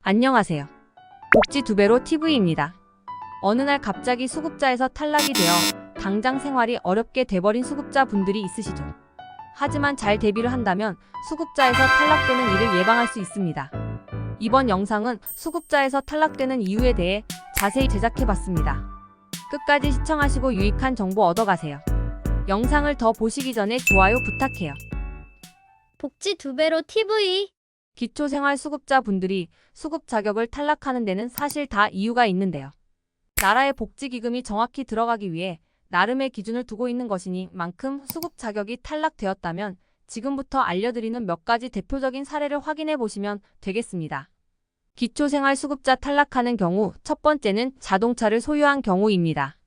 안녕하세요. 복지 2배로 TV입니다. 어느 날 갑자기 수급자에서 탈락이 되어 당장 생활이 어렵게 돼버린 수급자 분들이 있으시죠. 하지만 잘 대비를 한다면 수급자에서 탈락되는 일을 예방할 수 있습니다. 이번 영상은 수급자에서 탈락되는 이유에 대해 자세히 제작해봤습니다. 끝까지 시청하시고 유익한 정보 얻어가세요. 영상을 더 보시기 전에 좋아요 부탁해요. 복지 2배로 TV. 기초생활수급자 분들이 수급 자격을 탈락하는 데는 사실 다 이유가 있는데요. 나라의 복지기금이 정확히 들어가기 위해 나름의 기준을 두고 있는 것이니만큼 수급 자격이 탈락되었다면 지금부터 알려드리는 몇 가지 대표적인 사례를 확인해 보시면 되겠습니다. 기초생활수급자 탈락하는 경우 첫 번째는 자동차를 소유한 경우입니다.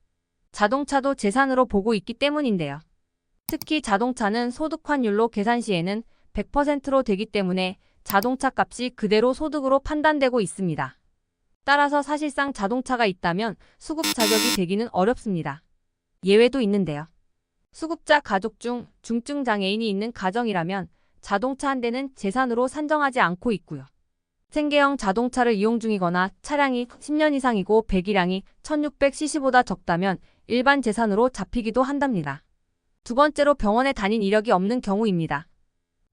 자동차도 재산으로 보고 있기 때문인데요. 특히 자동차는 소득 환율로 계산 시에는 100%로 되기 때문에 자동차 값이 그대로 소득으로 판단되고 있습니다. 따라서 사실상 자동차가 있다면 수급 자격이 되기는 어렵습니다. 예외도 있는데요. 수급자 가족 중 중증 장애인이 있는 가정이라면 자동차 한 대는 재산으로 산정하지 않고 있고요. 생계형 자동차를 이용 중이거나 차량이 10년 이상이고 배기량이 1600cc보다 적다면 일반 재산으로 잡히기도 한답니다. 두 번째로 병원에 다닌 이력이 없는 경우입니다.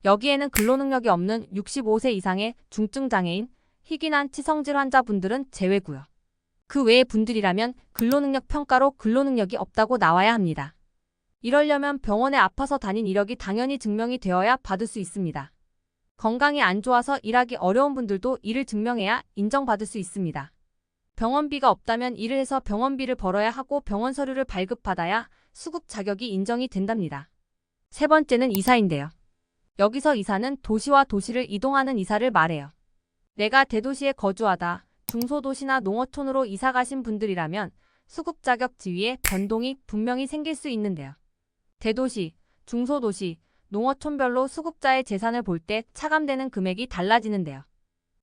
여기에는 근로능력이 없는 65세 이상의 중증 장애인, 희귀난 치성질 환자분들은 제외고요. 그 외의 분들이라면 근로능력 평가로 근로능력이 없다고 나와야 합니다. 이러려면 병원에 아파서 다닌 이력이 당연히 증명이 되어야 받을 수 있습니다. 건강이 안 좋아서 일하기 어려운 분들도 이를 증명해야 인정받을 수 있습니다. 병원비가 없다면 일을 해서 병원비를 벌어야 하고 병원 서류를 발급받아야 수급 자격이 인정이 된답니다. 세 번째는 이사인데요. 여기서 이사는 도시와 도시를 이동하는 이사를 말해요. 내가 대도시에 거주하다 중소도시나 농어촌으로 이사 가신 분들이라면 수급 자격 지위에 변동이 분명히 생길 수 있는데요. 대도시, 중소도시, 농어촌별로 수급자의 재산을 볼 때 차감되는 금액이 달라지는데요.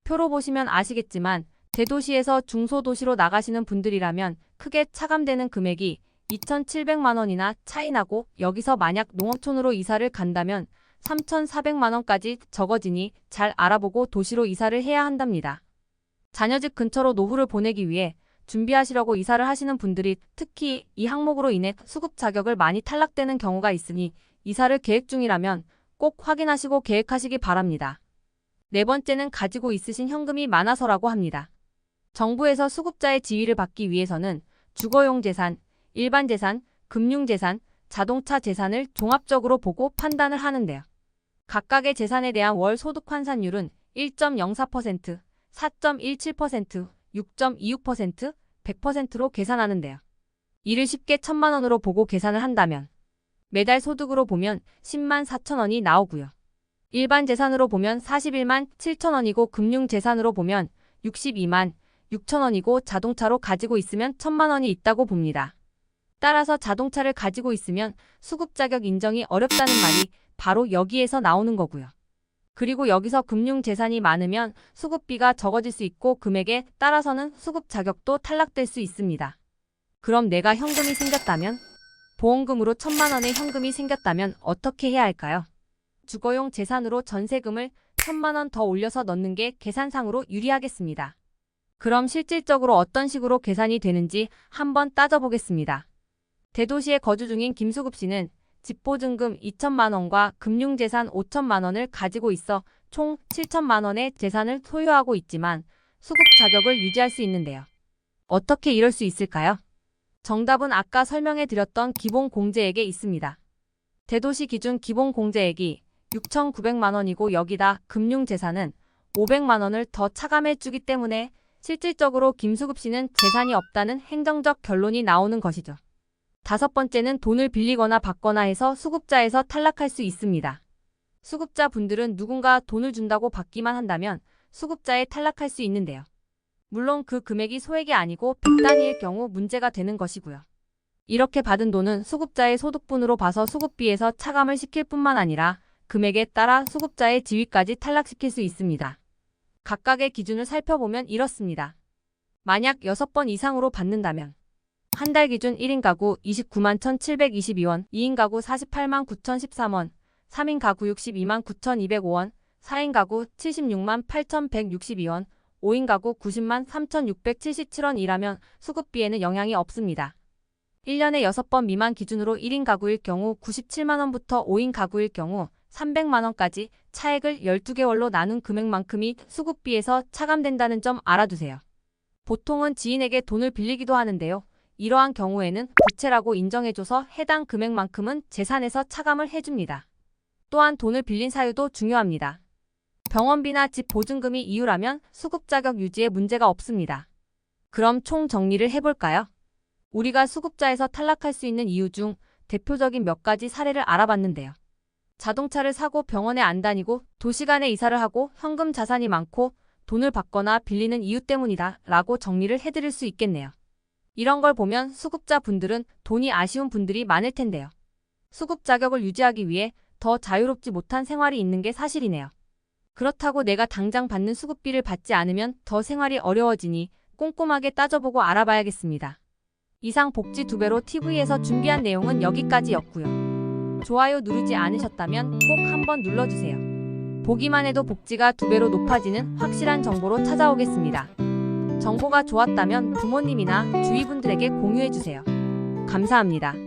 표로 보시면 아시겠지만 대도시에서 중소도시로 나가시는 분들이라면 크게 차감되는 금액이 2,700만 원이나 차이 나고 여기서 만약 농어촌으로 이사를 간다면 3,400만 원까지 적어지니 잘 알아보고 도시로 이사를 해야 한답니다. 자녀집 근처로 노후를 보내기 위해 준비하시려고 이사를 하시는 분들이 특히 이 항목으로 인해 수급 자격을 많이 탈락되는 경우가 있으니 이사를 계획 중이라면 꼭 확인하시고 계획하시기 바랍니다. 네 번째는 가지고 있으신 현금이 많아서라고 합니다. 정부에서 수급자의 지위를 받기 위해서는 주거용 재산, 일반 재산, 금융재산, 자동차 재산을 종합적으로 보고 판단을 하는데요. 각각의 재산에 대한 월 소득 환산율은 1.04%, 4.17%, 6.26%, 100%로 계산하는데요. 이를 쉽게 1,000만 원으로 보고 계산을 한다면 매달 소득으로 보면 10만 4천 원이 나오고요. 일반 재산으로 보면 41만 7천 원이고 금융재산으로 보면 62만 6천 원이고 자동차로 가지고 있으면 1,000만 원이 있다고 봅니다. 따라서 자동차를 가지고 있으면 수급 자격 인정이 어렵다는 말이 바로 여기에서 나오는 거고요. 그리고 여기서 금융재산이 많으면 수급비가 적어질 수 있고 금액에 따라서는 수급 자격도 탈락될 수 있습니다. 그럼 내가 현금이 생겼다면? 보험금으로 1,000만 원의 현금이 생겼다면 어떻게 해야 할까요? 주거용 재산으로 전세금을 1,000만 원 더 올려서 넣는 게 계산상으로 유리하겠습니다. 그럼 실질적으로 어떤 식으로 계산이 되는지 한번 따져보겠습니다. 대도시에 거주 중인 김수급 씨는 집보증금 2,000만 원과 금융재산 5,000만 원을 가지고 있어 총 7,000만 원의 재산을 소유하고 있지만 수급 자격을 유지할 수 있는데요. 어떻게 이럴 수 있을까요? 정답은 아까 설명해드렸던 기본공제액에 있습니다. 대도시 기준 기본공제액이 6,900만 원이고 여기다 금융재산은 500만 원을 더 차감해주기 때문에 실질적으로 김수급 씨는 재산이 없다는 행정적 결론이 나오는 것이죠. 다섯 번째는 돈을 빌리거나 받거나 해서 수급자에서 탈락할 수 있습니다. 수급자 분들은 누군가 돈을 준다고 받기만 한다면 수급자에 탈락할 수 있는데요. 물론 그 금액이 소액이 아니고 100단위일 경우 문제가 되는 것이고요. 이렇게 받은 돈은 수급자의 소득분으로 봐서 수급비에서 차감을 시킬 뿐만 아니라 금액에 따라 수급자의 지위까지 탈락시킬 수 있습니다. 각각의 기준을 살펴보면 이렇습니다. 만약 6번 이상으로 받는다면 한 달 기준 1인 가구 29만 1,722원, 2인 가구 48만 9,013원, 3인 가구 62만 9,205원, 4인 가구 76만 8,162원, 5인 가구 90만 3,677원이라면 수급비에는 영향이 없습니다. 1년에 6번 미만 기준으로 1인 가구일 경우 97만원부터 5인 가구일 경우 300만원까지 차액을 12개월로 나눈 금액만큼이 수급비에서 차감된다는 점 알아두세요. 보통은 지인에게 돈을 빌리기도 하는데요. 이러한 경우에는 부채라고 인정해줘서 해당 금액만큼은 재산에서 차감을 해줍니다. 또한 돈을 빌린 사유도 중요합니다. 병원비나 집 보증금이 이유라면 수급 자격 유지에 문제가 없습니다. 그럼 총 정리를 해볼까요? 우리가 수급자에서 탈락할 수 있는 이유 중 대표적인 몇 가지 사례를 알아봤는데요. 자동차를 사고 병원에 안 다니고 도시간에 이사를 하고 현금 자산이 많고 돈을 받거나 빌리는 이유 때문이다 라고 정리를 해드릴 수 있겠네요. 이런 걸 보면 수급자 분들은 돈이 아쉬운 분들이 많을 텐데요. 수급 자격을 유지하기 위해 더 자유롭지 못한 생활이 있는 게 사실이네요. 그렇다고 내가 당장 받는 수급비를 받지 않으면 더 생활이 어려워지니 꼼꼼하게 따져보고 알아봐야겠습니다. 이상 복지 2배로 TV에서 준비한 내용은 여기까지였고요. 좋아요 누르지 않으셨다면 꼭 한번 눌러주세요. 보기만 해도 복지가 2배로 높아지는 확실한 정보로 찾아오겠습니다. 정보가 좋았다면 부모님이나 주위 분들에게 공유해주세요. 감사합니다.